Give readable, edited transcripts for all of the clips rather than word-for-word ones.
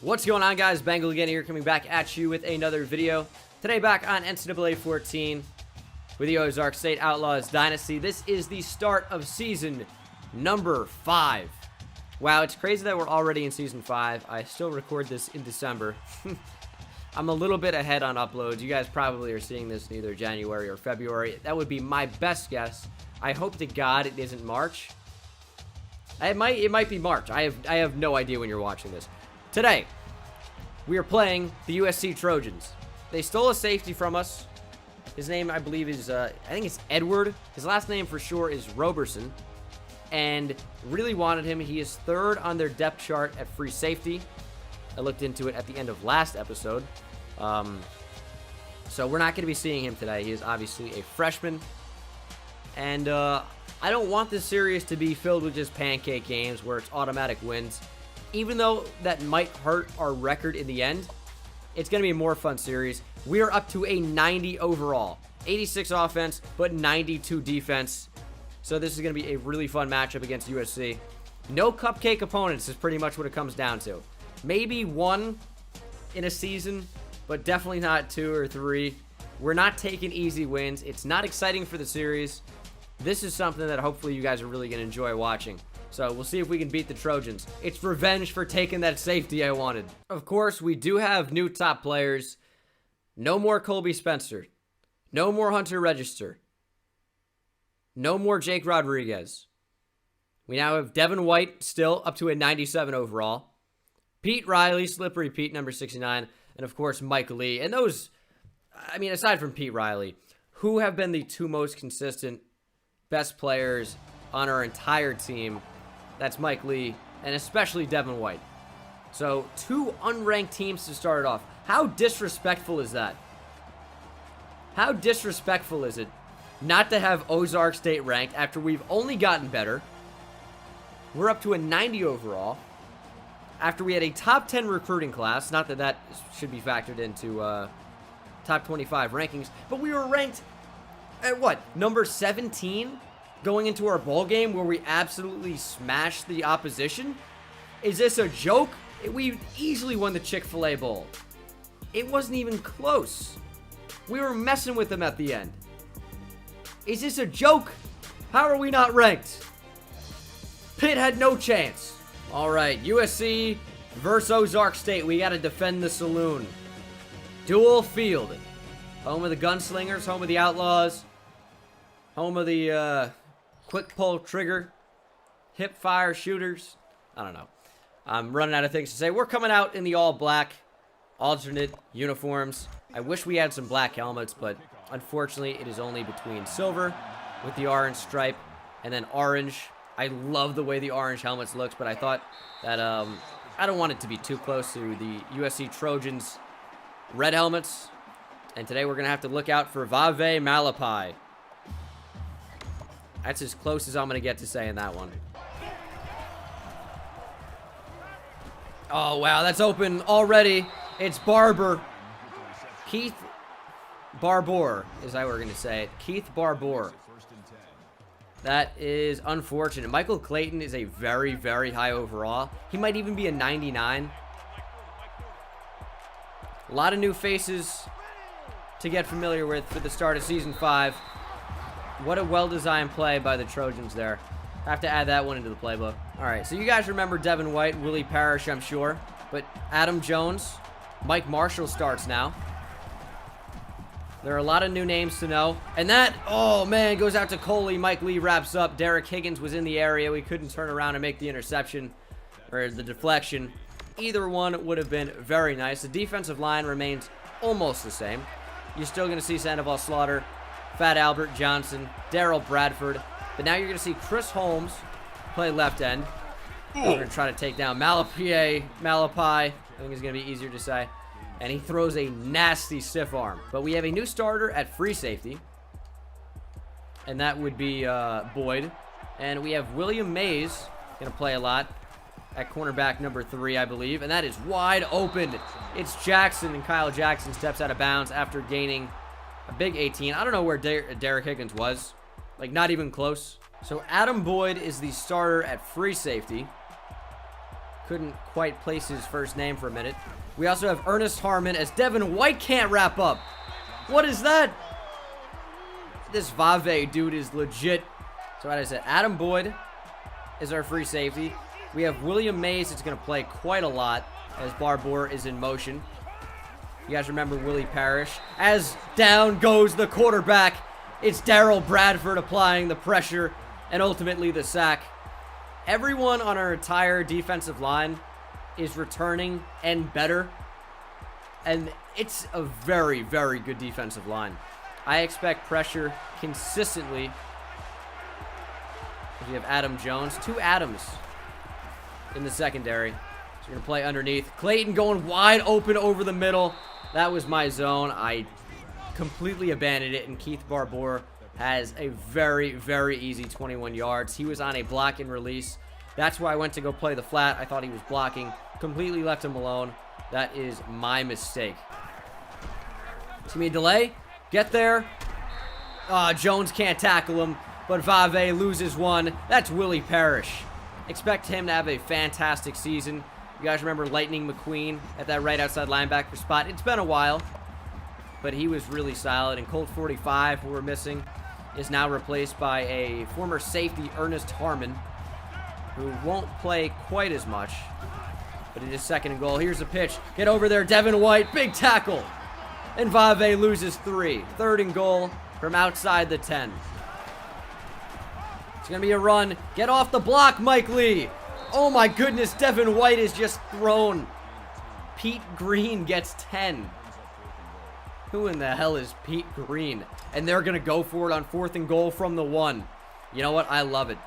What's going on, guys? Bengal again here, coming back at you with another video. Today back on NCAA 14 with the Ozark State Outlaws Dynasty. This is the start of season number 5. Wow, it's crazy that we're already in season 5. I still record this in December. I'm a little bit ahead on uploads. You guys probably are seeing this in either January or February. That would be my best guess. I hope to God it isn't March. It might be March. I have no idea when you're watching this. Today, we are playing the USC Trojans. They stole a safety from us. His name, I believe, is, I think it's Edward. His last name for sure is Roberson. And really wanted him. He is 3rd on their depth chart at free safety. I looked into it at the end of last episode. So we're not going to be seeing him today. He is obviously a freshman. And I don't want this series to be filled with just pancake games where it's automatic wins. Even though that might hurt our record in the end, it's going to be a more fun series. We are up to a 90 overall. 86 offense, but 92 defense. So this is going to be a really fun matchup against USC. No cupcake opponents is pretty much what it comes down to. Maybe 1 in a season, but definitely not 2 or 3. We're not taking easy wins. It's not exciting for the series. This is something that hopefully you guys are really going to enjoy watching. So we'll see if we can beat the Trojans. It's revenge for taking that safety I wanted. Of course, we do have new top players. No more Colby Spencer. No more Hunter Register. No more Jake Rodriguez. We now have Devin White still up to a 97 overall. Pete Riley, Slippery Pete, number 69. And of course, Mike Lee. And those, I mean, aside from Pete Riley, who have been the 2 most consistent best players on our entire team? That's Mike Lee, and especially Devin White. So, 2 unranked teams to start it off. How disrespectful is that? How disrespectful is it not to have Ozark State ranked after we've only gotten better? We're up to a 90 overall. After we had a top 10 recruiting class, not that that should be factored into top 25 rankings, but we were ranked at what? Number 17? Going into our bowl game where we absolutely smashed the opposition? Is this a joke? We easily won the Chick-fil-A Bowl. It wasn't even close. We were messing with them at the end. Is this a joke? How are we not ranked? Pitt had no chance. All right, USC versus Ozark State. We got to defend the saloon. Dual field. Home of the gunslingers, home of the Outlaws, home of the quick pull trigger, hip fire shooters. I don't know. I'm running out of things to say. We're coming out in the all black alternate uniforms. I wish we had some black helmets, but unfortunately it is only between silver with the orange stripe and then orange. I love the way the orange helmets looks, but I thought that I don't want it to be too close to the USC Trojans red helmets. And today we're going to have to look out for Vave Malapai. That's as close as I'm going to get to saying that one. Oh, wow. That's open already. It's Barber. Keith Barbour is how we're going to say it. Keith Barbour. That is unfortunate. Michael Clayton is a very, very high overall. He might even be a 99. A lot of new faces to get familiar with for the start of Season 5. What a well-designed play by the Trojans there. Have to add that one into the playbook. All right, so you guys remember Devin White, Willie Parrish, I'm sure. But Adam Jones, Mike Marshall starts now. There are a lot of new names to know. And that, oh man, goes out to Coley. Mike Lee wraps up. Derek Higgins was in the area. We couldn't turn around and make the interception or the deflection. Either one would have been very nice. The defensive line remains almost the same. You're still going to see Sandoval Slaughter, Fat Albert Johnson, Daryl Bradford. But now you're going to see Chris Holmes play left end. We're going to try to take down Malapai. I think it's going to be easier to say. And he throws a nasty stiff arm. But we have a new starter at free safety. And that would be Boyd. And we have William Mays going to play a lot at cornerback number 3, I believe. And that is wide open. It's Jackson, and Kyle Jackson steps out of bounds after gaining a big 18. I don't know where Derek Higgins was. Like, not even close. So Adam Boyd is the starter at free safety. couldn't quite place his first name for a minute. We also have Ernest Harmon as Devin White can't wrap up. What is that? This Vave dude is legit. So as I said, Adam Boyd is our free safety. We have William Mays that's going to play quite a lot as Barbour is in motion. You guys remember Willie Parrish? As down goes the quarterback, it's Darryl Bradford applying the pressure and ultimately the sack. Everyone on our entire defensive line is returning and better. And it's a very, very good defensive line. I expect pressure consistently. If you have Adam Jones, 2 Adams in the secondary. So you're going to play underneath. Clayton going wide open over the middle. That was my zone. I completely abandoned it, and Keith Barbour has a very, very easy 21 yards. He was on a block and release. That's why I went to go play the flat. I thought he was blocking. Completely left him alone. That is my mistake. It's going to be a delay. Get there. Jones can't tackle him, but Vave loses one. That's Willie Parrish. Expect him to have a fantastic season. You guys remember Lightning McQueen at that right outside linebacker spot? It's been a while, but he was really solid. And Colt 45, who we're missing, is now replaced by a former safety, Ernest Harmon, who won't play quite as much. But it is 2nd and goal. Here's a pitch. Get over there, Devin White. Big tackle. And Vave loses 3. 3rd and goal from outside the 10. It's going to be a run. Get off the block, Mike Lee. Oh my goodness, Devin White is just thrown. Pete Green gets 10. Who in the hell is Pete Green? And they're going to go for it on 4th and goal from the 1. You know what? I love it.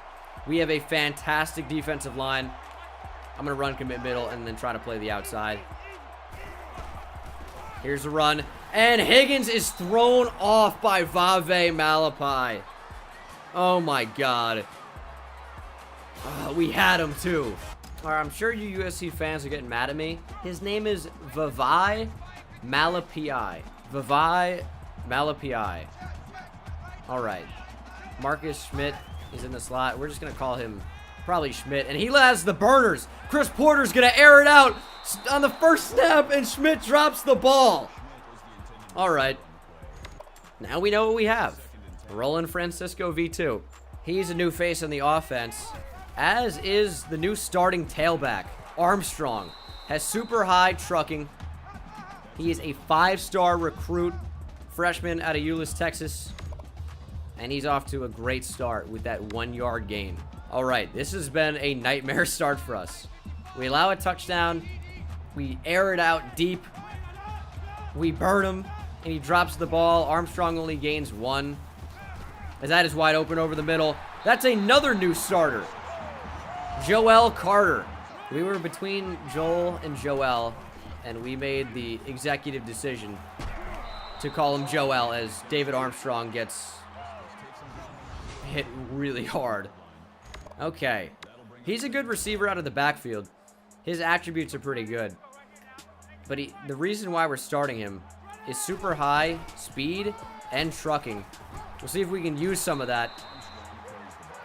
We have a fantastic defensive line. I'm going to run commit middle and then try to play the outside. Here's a run. And Higgins is thrown off by Vave Malapai. Oh my God. We had him too. All right, I'm sure you USC fans are getting mad at me. His name is Vavai Malapai. Vavai Malapai. All right. Marcus Schmidt is in the slot. We're just going to call him probably Schmidt. And he has the burners. Chris Porter's going to air it out on the first snap, and Schmidt drops the ball. All right. Now we know what we have. Roland Francisco V2. He's a new face on the offense, as is the new starting tailback, Armstrong. Has super high trucking. He is a 5-star recruit, freshman out of Euless, Texas. And he's off to a great start with that 1-yard gain. All right, this has been a nightmare start for us. We allow a touchdown. We air it out deep. We burn him, and he drops the ball. Armstrong only gains 1. As that is wide open over the middle. That's another new starter. Joel Carter. We were between Joel and Joel, and we made the executive decision to call him Joel as David Armstrong gets hit really hard. Okay. He's a good receiver out of the backfield. His attributes are pretty good. But the reason why we're starting him is super high speed and trucking. We'll see if we can use some of that.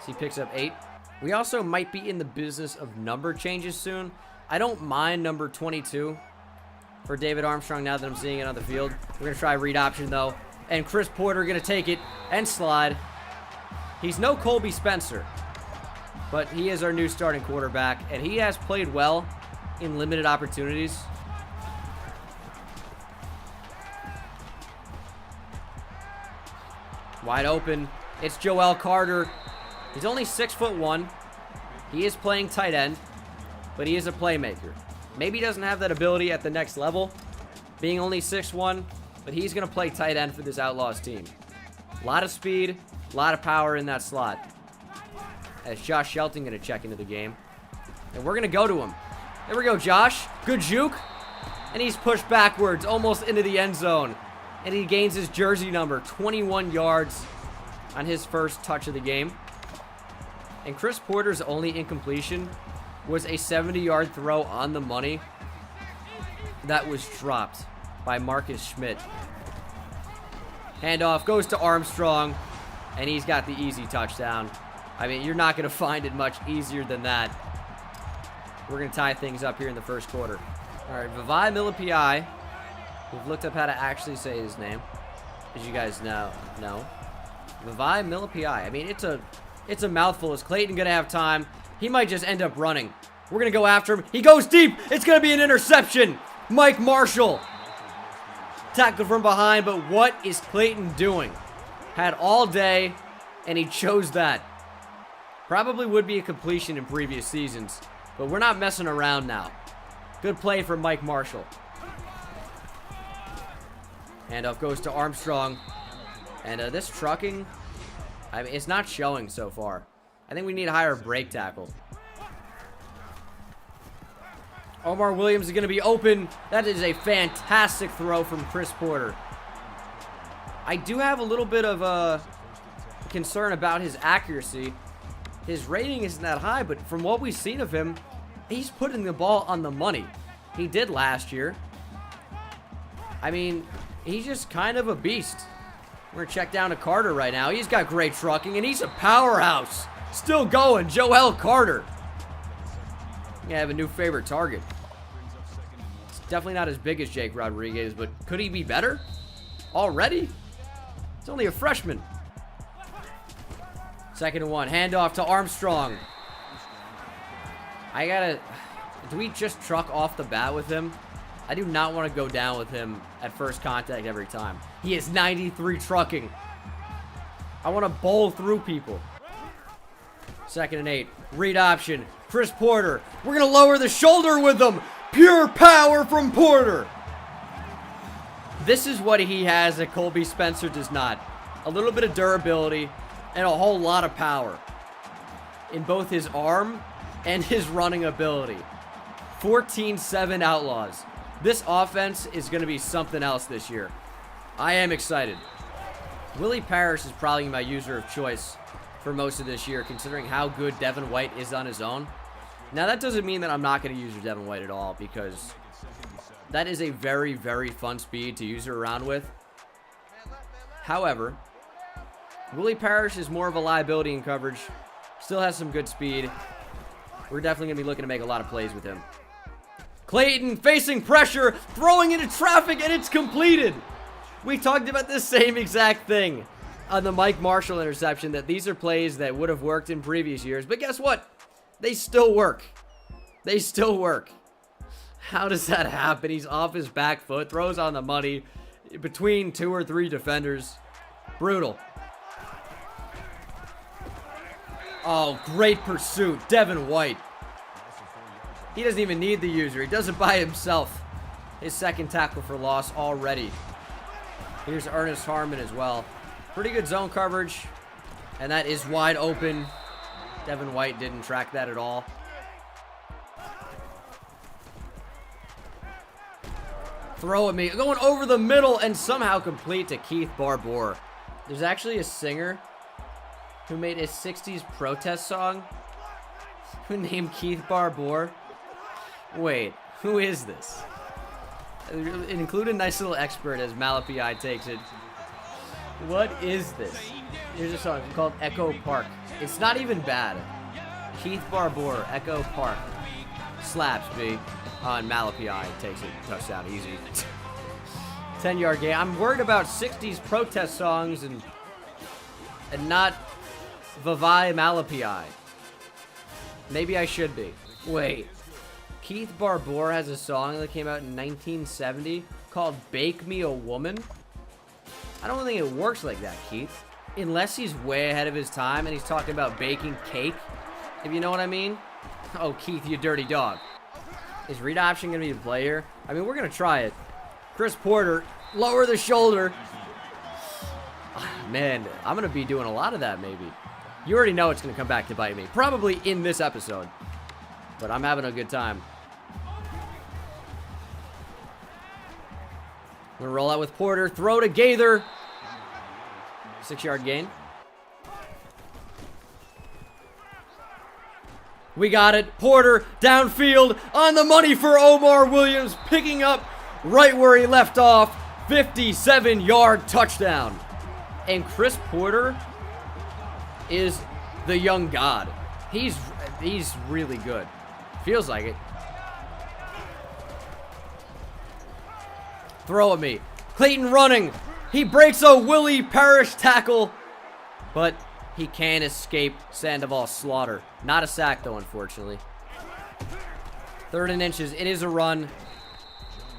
So he picks up 8. We also might be in the business of number changes soon. I don't mind number 22 for David Armstrong now that I'm seeing it on the field. We're going to try read option, though. And Chris Porter going to take it and slide. He's no Colby Spencer, but he is our new starting quarterback, and he has played well in limited opportunities. Wide open. It's Joel Carter. He's only 6'1". He is playing tight end, but he is a playmaker. Maybe he doesn't have that ability at the next level, being only 6'1", but he's going to play tight end for this Outlaws team. A lot of speed, a lot of power in that slot. As Josh Shelton going to check into the game. And we're going to go to him. There we go, Josh. Good juke. And he's pushed backwards, almost into the end zone. And he gains his jersey number, 21 yards on his first touch of the game. And Chris Porter's only incompletion was a 70-yard throw on the money that was dropped by Marcus Schmidt. Handoff goes to Armstrong, and he's got the easy touchdown. I mean, you're not going to find it much easier than that. We're going to tie things up here in the first quarter. All right, Vavai Milipai. We've looked up how to actually say his name, as you guys know. Vavai Milipai. I mean, it's a mouthful. Is Clayton going to have time? He might just end up running. We're going to go after him. He goes deep. It's going to be an interception. Mike Marshall. Tackled from behind, but what is Clayton doing? Had all day, and he chose that. Probably would be a completion in previous seasons, but we're not messing around now. Good play from Mike Marshall. Handoff goes to Armstrong. And this trucking, I mean, it's not showing so far. I think we need a higher break tackle. Omar Williams is going to be open. That is a fantastic throw from Chris Porter. I do have a little bit of a concern about his accuracy. His rating isn't that high, but from what we've seen of him, he's putting the ball on the money. He did last year. I mean, he's just kind of a beast. We're going to check down to Carter right now. He's got great trucking, and he's a powerhouse. Still going, Joel Carter. I have a new favorite target. It's definitely not as big as Jake Rodriguez, but could he be better? Already? It's only a freshman. 2nd and 1. Handoff to Armstrong. Do we just truck off the bat with him? I do not want to go down with him at first contact every time. He is 93 trucking. I want to bowl through people. 2nd and 8. Read option. Chris Porter. We're going to lower the shoulder with him. Pure power from Porter. This is what he has that Colby Spencer does not. A little bit of durability and a whole lot of power in both his arm and his running ability. 14-7 Outlaws. This offense is going to be something else this year. I am excited. Willie Parrish is probably my user of choice for most of this year, considering how good Devin White is on his own. Now, that doesn't mean that I'm not going to use Devin White at all, because that is a very, very fun speed to use her around with. However, Willie Parrish is more of a liability in coverage. Still has some good speed. We're definitely going to be looking to make a lot of plays with him. Clayton facing pressure, throwing into traffic, and it's completed. We talked about the same exact thing on the Mike Marshall interception, that these are plays that would have worked in previous years. But guess what? They still work. They still work. How does that happen? He's off his back foot, throws on the money between 2 or 3 defenders. Brutal. Oh, great pursuit. Devin White. He doesn't even need the user. He does it by himself. His 2nd tackle for loss already. Here's Ernest Harmon as well. Pretty good zone coverage. And that is wide open. Devin White didn't track that at all. Throw at me. Going over the middle and somehow complete to Keith Barbour. There's actually a singer who made a 60s protest song who named Keith Barbour. Wait, who is this? It included a nice little expert as Malapi takes it. What is this? Here's a song called Echo Park. It's not even bad. Keith Barbour, Echo Park. Slaps B on Malapi. Takes it. Touchdown easy. 10-yard gain. I'm worried about 60s protest songs and not Vavai Malapi. Maybe I should be. Wait. Keith Barbour has a song that came out in 1970 called Bake Me a Woman. I don't think it works like that, Keith. Unless he's way ahead of his time and he's talking about baking cake, if you know what I mean. Oh, Keith, you dirty dog. Is read option going to be the play here? I mean, we're going to try it. Chris Porter, lower the shoulder. Man, I'm going to be doing a lot of that maybe. You already know it's going to come back to bite me. Probably in this episode. But I'm having a good time. We're going to roll out with Porter. Throw to Gaither. 6-yard gain. We got it. Porter downfield on the money for Omar Williams. Picking up right where he left off. 57-yard touchdown. And Chris Porter is the young god. He's really good. Feels like it. Throw at me. Clayton running. He breaks a Willie Parrish tackle, but he can escape Sandoval's slaughter. Not a sack, though, unfortunately. 3rd and inches. It is a run,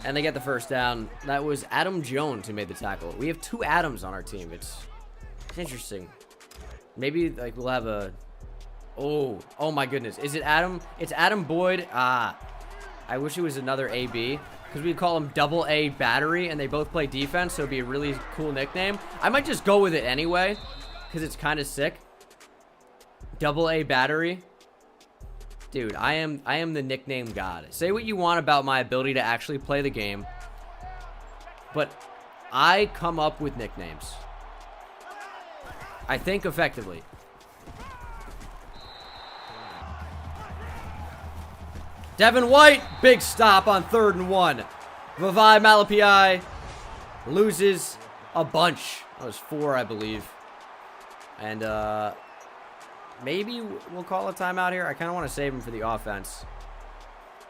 and they get the first down. That was Adam Jones who made the tackle. We have 2 Adams on our team. It's interesting. Maybe, like, we'll have a... Oh my goodness. Is it Adam? It's Adam Boyd. I wish it was another AB. Because we call him Double A Battery, and they both play defense, so it'd be a really cool nickname. I might just go with it anyway, because it's kind of sick. Double A Battery. Dude, I am the nickname god. Say what you want about my ability to actually play the game, but I come up with nicknames. I think effectively. Devin White, big stop on 3rd and 1. Vavai Malapai loses a bunch. That was 4, I believe. And maybe we'll call a timeout here. I kind of want to save him for the offense.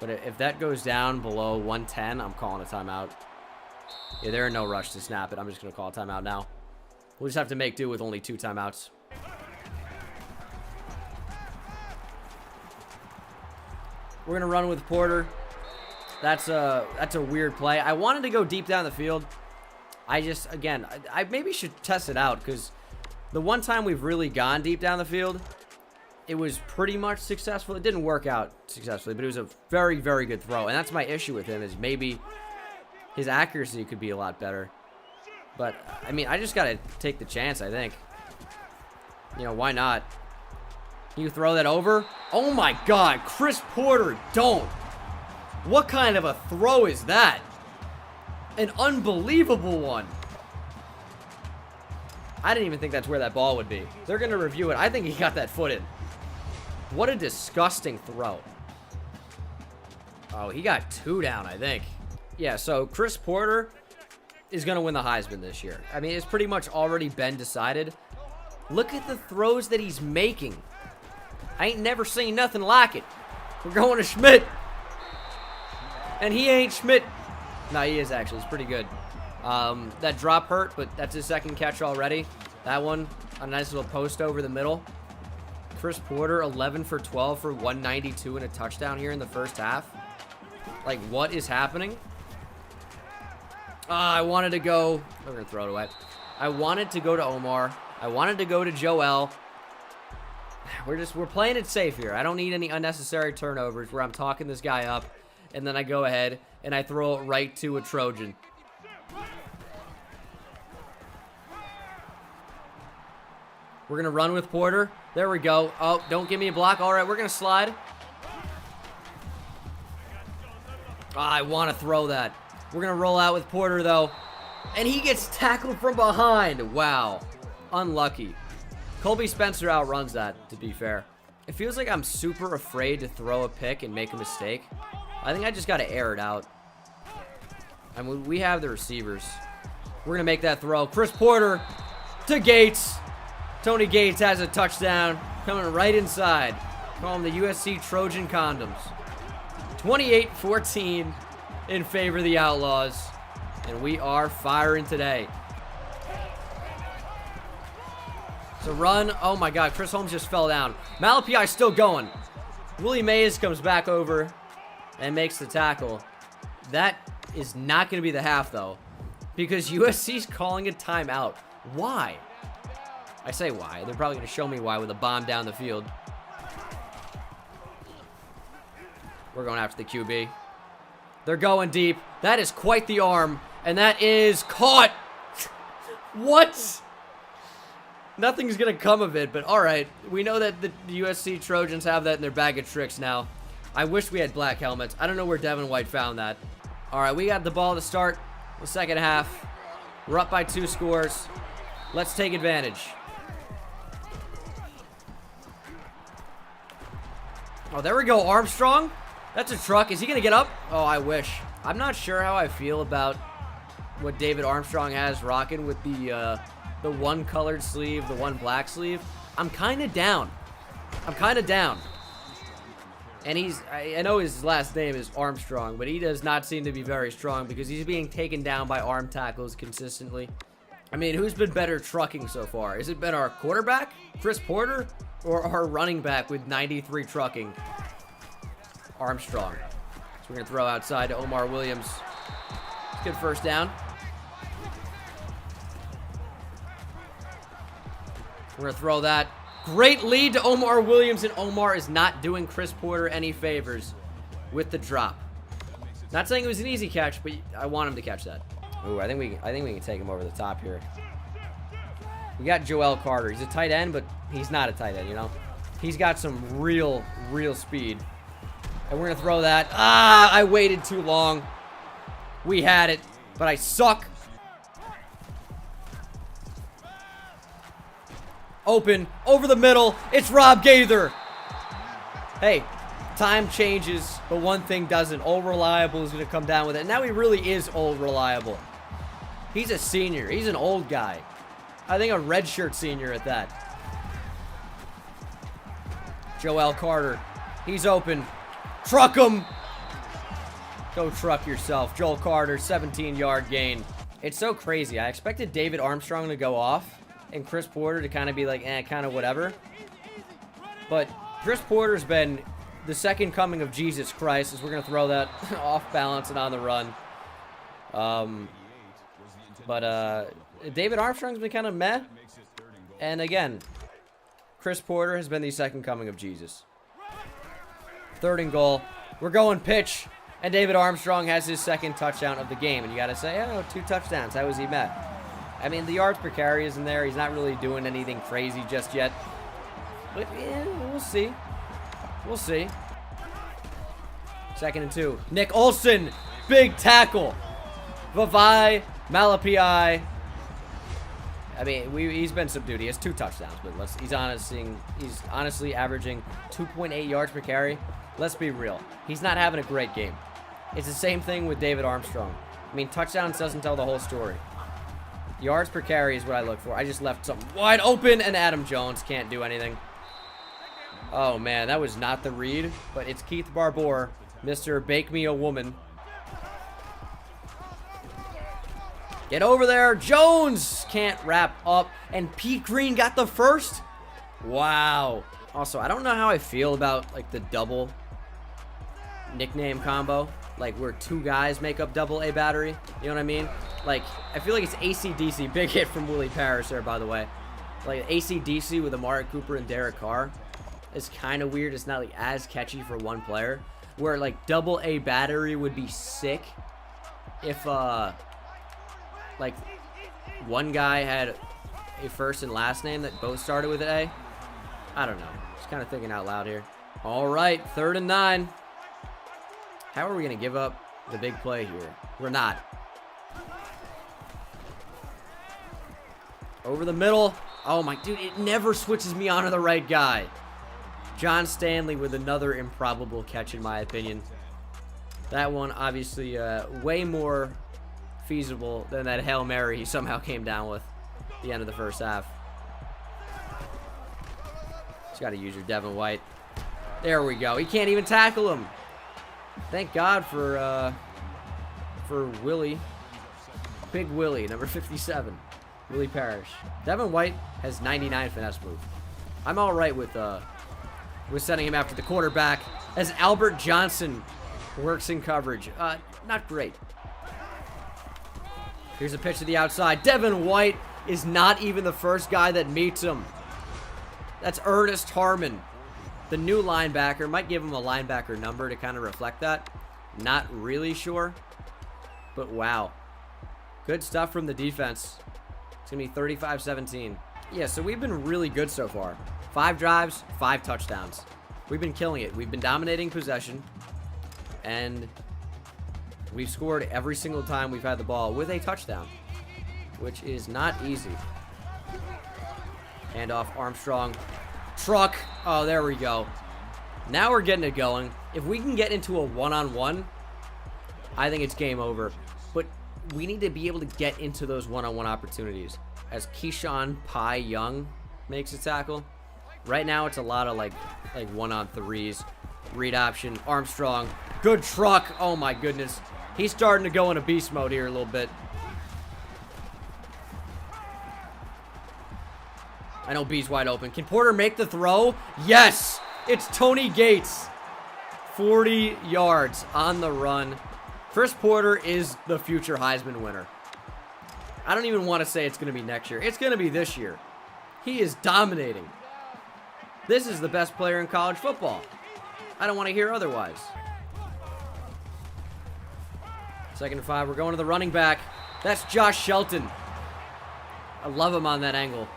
But if that goes down below 110, I'm calling a timeout. Yeah, there are no rush to snap it. I'm just going to call a timeout now. We'll just have to make do with only 2 timeouts. We're going to run with Porter. That's a weird play. I wanted to go deep down the field. I just, again, I maybe should test it out, because the one time we've really gone deep down the field, it was pretty much successful. It didn't work out successfully, but it was a very, very good throw. And that's my issue with him, is maybe his accuracy could be a lot better. But, I mean, I just got to take the chance, I think. You know, why not? You throw that over? Oh my God, Chris Porter, don't. What kind of a throw is that? An unbelievable one. I didn't even think that's where that ball would be. They're going to review it. I think he got that foot in. What a disgusting throw. Oh, he got 2 down, I think. Yeah, so Chris Porter is going to win the Heisman this year. I mean, it's pretty much already been decided. Look at the throws that he's making. I ain't never seen nothing like it. We're going to Schmidt. And he ain't Schmidt. No, he is actually. It's pretty good. That drop hurt, but that's his 2nd catch already. That one, a nice little post over the middle. Chris Porter, 11 for 12 for 192 and a touchdown here in the first half. Like, what is happening? I wanted to go. We're going to throw it away. I wanted to go to Omar. I wanted to go to Joel. We're playing it safe here. I don't need any unnecessary turnovers where I'm talking this guy up, and then I go ahead and I throw it right to a Trojan. We're going to run with Porter. There we go. Oh, don't give me a block. All right, we're going to slide. I want to throw that. We're going to roll out with Porter, though. And he gets tackled from behind. Wow. Unlucky. Colby Spencer outruns that, to be fair. It feels like I'm super afraid to throw a pick and make a mistake. I think I just got to air it out. I mean, we have the receivers. We're going to make that throw. Chris Porter to Gates. Tony Gates has a touchdown coming right inside. Call them the USC Trojan Condoms. 28-14 in favor of the Outlaws. And we are firing today. It's a run. Oh my God, Chris Holmes just fell down. Malapai still going. Willie Mays comes back over and makes the tackle. That is not going to be the half, though, because USC's calling a timeout. Why? I say why. They're probably going to show me why with a bomb down the field. We're going after the QB. They're going deep. That is quite the arm, and that is caught. What? Nothing's going to come of it, but all right. We know that the USC Trojans have that in their bag of tricks now. I wish we had black helmets. I don't know where Devin White found that. All right, we got the ball to start the second half. We're up by 2 scores. Let's take advantage. Oh, there we go, Armstrong. That's a truck. Is he going to get up? Oh, I wish. I'm not sure how I feel about what David Armstrong has rocking with the one colored sleeve, the one black sleeve. I'm kind of down. And I know his last name is Armstrong, but he does not seem to be very strong because he's being taken down by arm tackles consistently. I mean, who's been better trucking so far? Has it been our quarterback, Chris Porter, or our running back with 93 trucking, Armstrong? So we're going to throw outside to Omar Williams. Good first down. We're going to throw that. Great lead to Omar Williams, and Omar is not doing Chris Porter any favors with the drop. Not saying it was an easy catch, but I want him to catch that. Ooh, I think we can take him over the top here. We got Joel Carter. He's a tight end, but he's not a tight end, you know? He's got some real speed. And we're going to throw that. Ah, I waited too long. We had it, but I suck. Open, over the middle. It's Rob Gaither. Hey, time changes, but one thing doesn't. Old Reliable is going to come down with it. Now he really is Old Reliable. He's a senior. He's an old guy. I think a redshirt senior at that. Joel Carter. He's open. Truck him. Go truck yourself. Joel Carter, 17-yard gain. It's so crazy. I expected David Armstrong to go off and Chris Porter to kind of be like, kind of whatever. But Chris Porter's been the second coming of Jesus Christ, as we're going to throw that off balance and on the run. David Armstrong's been kind of meh. And again, Chris Porter has been the second coming of Jesus. 3rd and goal. We're going pitch. And David Armstrong has his second touchdown of the game. And you got to say, oh, 2 touchdowns. How was he met? I mean, the yards per carry isn't there. He's not really doing anything crazy just yet. But, yeah, we'll see. We'll see. 2nd and 2. Nick Olson. Big tackle. Vavai Malapai. I mean, he's been subdued. He has 2 touchdowns. But he's honestly averaging 2.8 yards per carry. Let's be real. He's not having a great game. It's the same thing with David Armstrong. I mean, touchdowns doesn't tell the whole story. Yards per carry is what I look for. I just left something wide open, and Adam Jones can't do anything. Oh, man, that was not the read, but it's Keith Barbour, Mr. Bake Me a Woman. Get over there. Jones can't wrap up, and Pete Green got the first. Wow. Also, I don't know how I feel about, like, the double nickname combo. Like, where 2 guys make up double A battery. You know what I mean? Like, I feel like it's AC/DC. Big hit from Willie Parrish there, by the way. Like, AC/DC with Amari Cooper and Derek Carr is kind of weird. It's not, like, as catchy for one player. Where, like, double A battery would be sick if, like, one guy had a first and last name that both started with an A. I don't know. Just kind of thinking out loud here. All right, 3rd and 9. How are we going to give up the big play here? We're not. Over the middle. Oh, my dude, it never switches me onto the right guy. John Stanley with another improbable catch, in my opinion. That one, obviously, way more feasible than that Hail Mary he somehow came down with at the end of the first half. Just got to use your Devin White. There we go. He can't even tackle him. Thank God for Willie. Big Willie, number 57. Willie Parrish. Devin White has 99 finesse move. I'm all right with sending him after the quarterback as Albert Johnson works in coverage. Not great. Here's a pitch to the outside. Devin White is not even the first guy that meets him. That's Ernest Harmon. The new linebacker. Might give him a linebacker number to kind of reflect that. Not really sure. But wow. Good stuff from the defense. It's going to be 35-17. Yeah, so we've been really good so far. 5 drives, 5 touchdowns. We've been killing it. We've been dominating possession. And we've scored every single time we've had the ball with a touchdown, which is not easy. Hand off Armstrong. Truck. Oh, there we go. Now we're getting it going. If we can get into a one-on-one, I think it's game over. But we need to be able to get into those one-on-one opportunities. As Keyshawn Pie Young makes a tackle. Right now, it's a lot of like one-on-threes. Read option. Armstrong. Good truck. Oh, my goodness. He's starting to go into beast mode here a little bit. I know B's wide open. Can Porter make the throw? Yes! It's Tony Gates. 40 yards on the run. Chris Porter is the future Heisman winner. I don't even want to say it's going to be next year. It's going to be this year. He is dominating. This is the best player in college football. I don't want to hear otherwise. 2nd and 5. We're going to the running back. That's Josh Shelton. I love him on that angle.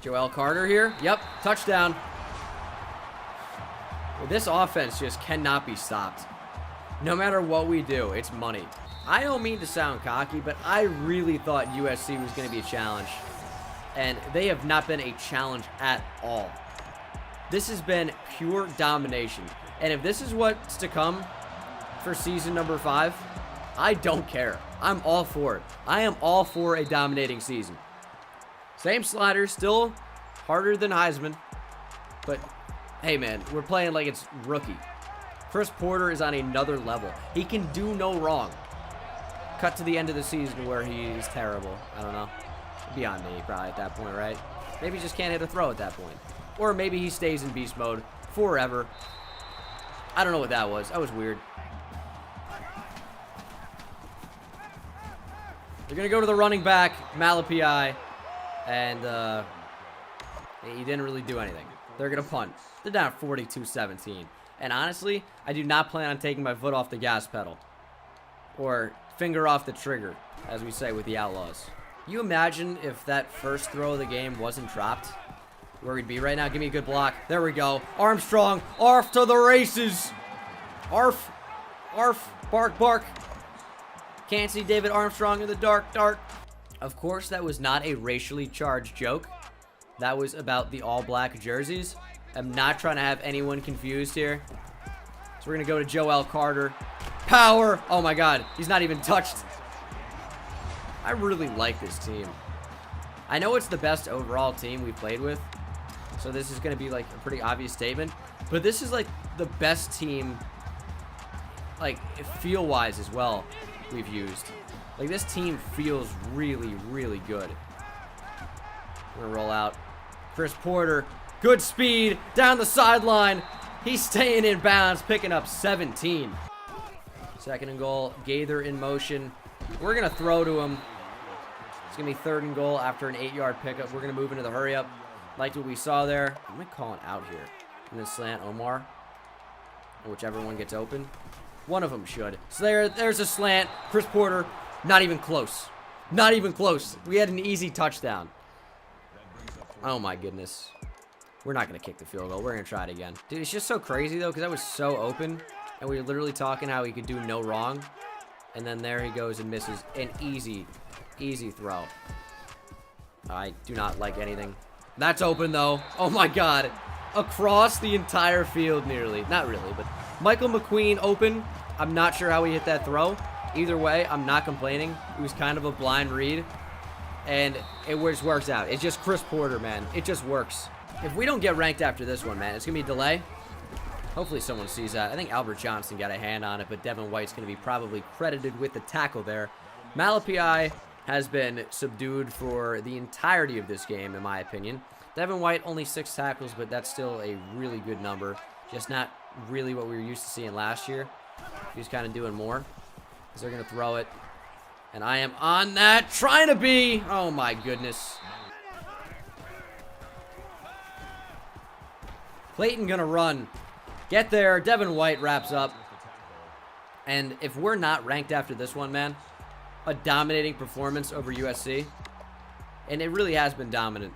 Joel Carter here. Yep, touchdown. This offense just cannot be stopped. No matter what we do, it's money. I don't mean to sound cocky, but I really thought USC was going to be a challenge. And they have not been a challenge at all. This has been pure domination. And if this is what's to come for season number 5, I don't care. I'm all for it. I am all for a dominating season. Same sliders, still harder than Heisman. But, hey man, we're playing like it's rookie. Chris Porter is on another level. He can do no wrong. Cut to the end of the season where he's terrible. I don't know. Beyond me, probably at that point, right? Maybe he just can't hit a throw at that point. Or maybe he stays in beast mode forever. I don't know what that was. That was weird. They're going to go to the running back, Malapi. And he didn't really do anything. They're going to punt. They're down 42-17. And honestly, I do not plan on taking my foot off the gas pedal. Or finger off the trigger, as we say with the Outlaws. You imagine if that first throw of the game wasn't dropped? Where we'd be right now. Give me a good block. There we go. Armstrong. Arf to the races. Arf. Arf. Bark, bark. Can't see David Armstrong in the dark. Of course, that was not a racially charged joke. That was about the all-black jerseys. I'm not trying to have anyone confused here. So we're going to go to Joel Carter. Power. Oh, my God. He's not even touched. I really like this team. I know it's the best overall team we've played with. So this is going to be like a pretty obvious statement. But this is like the best team, like feel-wise as well, we've used. Like, this team feels really, really good. We're going to roll out. Chris Porter. Good speed. Down the sideline. He's staying in bounds. Picking up 17. 2nd and goal. Gaither in motion. We're going to throw to him. It's going to be 3rd and goal after an 8-yard pickup. We're going to move into the hurry-up. Liked what we saw there. I'm going to call it out here. In the slant, Omar. Whichever one gets open. One of them should. So there's a slant. Chris Porter. Not even close. Not even close. We had an easy touchdown. Oh, my goodness. We're not going to kick the field goal. We're going to try it again. Dude, it's just so crazy, though, because that was so open. And we were literally talking how he could do no wrong. And then there he goes and misses an easy throw. I do not like anything. That's open, though. Oh, my God. Across the entire field, nearly. Not really, but Michael McQueen open. I'm not sure how he hit that throw. Either way, I'm not complaining. It was kind of a blind read. And it just works out. It's just Chris Porter, man. It just works. If we don't get ranked after this one, man, it's going to be a delay. Hopefully someone sees that. I think Albert Johnson got a hand on it, but Devin White's going to be probably credited with the tackle there. Malapi has been subdued for the entirety of this game, in my opinion. Devin White, only 6 tackles, but that's still a really good number. Just not really what we were used to seeing last year. He was kind of doing more. So they're going to throw it. And I am on that. Trying to be. Oh, my goodness. Clayton going to run. Get there. Devin White wraps up. And if we're not ranked after this one, man, a dominating performance over USC. And it really has been dominant.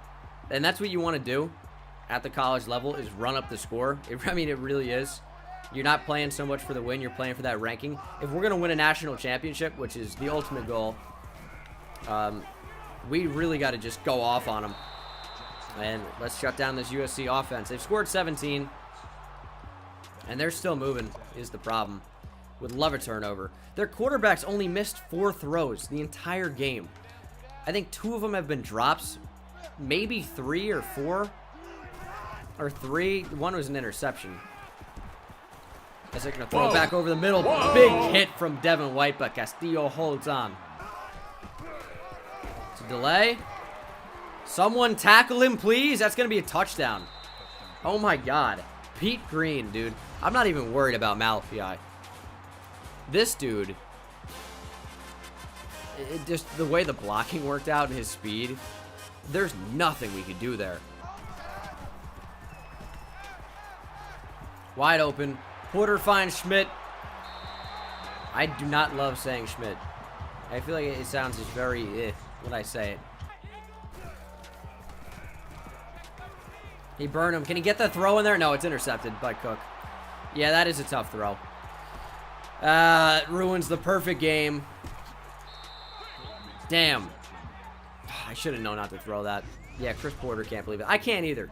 And that's what you want to do at the college level, is run up the score. I mean, it really is. You're not playing so much for the win. You're playing for that ranking. If we're going to win a national championship, which is the ultimate goal, we really got to just go off on them. And let's shut down this USC offense. They've scored 17. And they're still moving, is the problem. Would love a turnover. Their quarterbacks only missed 4 throws the entire game. I think 2 of them have been drops. Maybe 3 or 4. Or 3. One was an interception. Guess they're going to throw it back over the middle. Big hit from Devin White, but Castillo holds on. It's a delay. Someone tackle him, please. That's going to be a touchdown. Oh, my God. Pete Green, dude. I'm not even worried about Malachi. This dude, just the way the blocking worked out and his speed, there's nothing we could do there. Wide open. Porter finds Schmidt. I do not love saying Schmidt. I feel like it sounds just very when I say it. He burned him. Can he get the throw in there? No, it's intercepted by Cook. Yeah, that is a tough throw. It ruins the perfect game. Damn. I should have known not to throw that. Yeah, Chris Porter can't believe it. I can't either.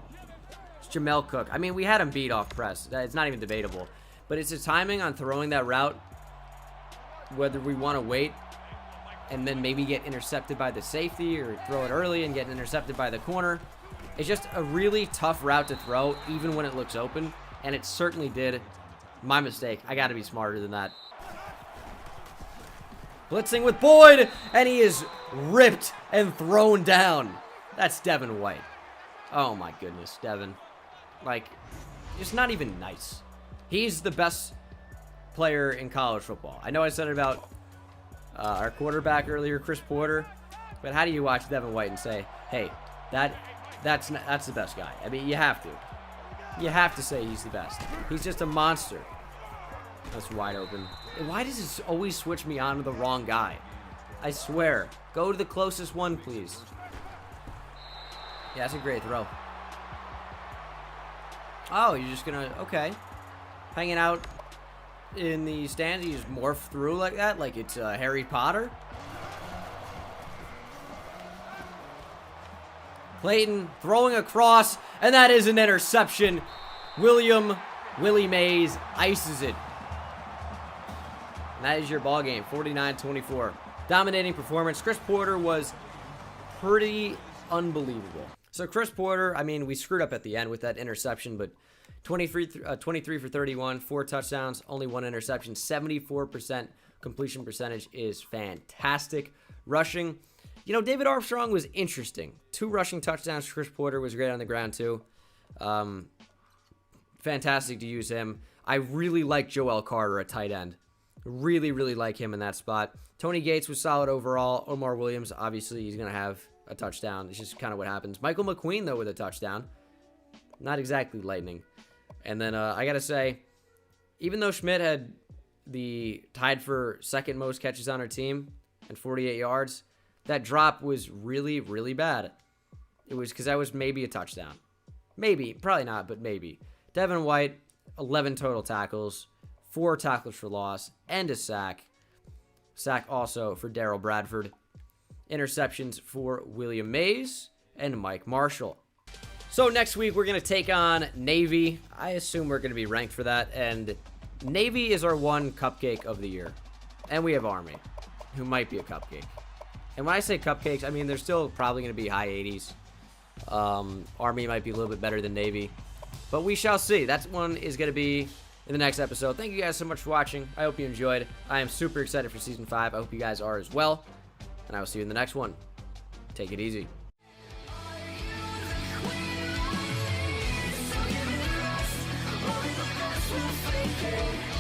It's Jamel Cook. I mean, we had him beat off press. It's not even debatable. But it's the timing on throwing that route, whether we want to wait and then maybe get intercepted by the safety or throw it early and get intercepted by the corner. It's just a really tough route to throw, even when it looks open, and it certainly did. My mistake. I got to be smarter than that. Blitzing with Boyd, and he is ripped and thrown down. That's Devin White. Oh, my goodness, Devin. Like, it's not even nice. He's the best player in college football. I know I said it about our quarterback earlier, Chris Porter, but how do you watch Devin White and say, hey, that's the best guy? I mean, you have to. You have to say he's the best. He's just a monster. That's wide open. Why does this always switch me on to the wrong guy? I swear. Go to the closest one, please. Yeah, that's a great throw. Oh, you're just gonna... Okay. Hanging out in the stands, you just morph through like that, like it's Harry Potter. Clayton throwing across, and that is an interception. Willie Mays ices it. And that is your ball game, 49-24. Dominating performance. Chris Porter was pretty unbelievable. So Chris Porter, I mean, we screwed up at the end with that interception, but 23 for 31, 4 touchdowns, only 1 interception, 74% completion percentage is fantastic. Rushing, you know, David Armstrong was interesting. 2 rushing touchdowns. Chris Porter was great on the ground too. Fantastic to use him. I really like Joel Carter at tight end. Really, really like him in that spot. Tony Gates was solid overall. Omar Williams, obviously, he's going to have a touchdown. It's just kind of what happens. Michael McQueen, though, with a touchdown. Not exactly lightning. And then I got to say, even though Schmidt had tied for second most catches on our team and 48 yards, that drop was really, really bad. It was because that was maybe a touchdown. Maybe. Probably not, but maybe. Devin White, 11 total tackles, 4 tackles for loss, and a sack. Sack also for Darrell Bradford. Interceptions for William Mays and Mike Marshall. So next week, we're going to take on Navy. I assume we're going to be ranked for that. And Navy is our one cupcake of the year. And we have Army, who might be a cupcake. And when I say cupcakes, I mean, they're still probably going to be high 80s. Army might be a little bit better than Navy. But we shall see. That one is going to be in the next episode. Thank you guys so much for watching. I hope you enjoyed. I am super excited for Season 5. I hope you guys are as well. And I will see you in the next one. Take it easy. We'll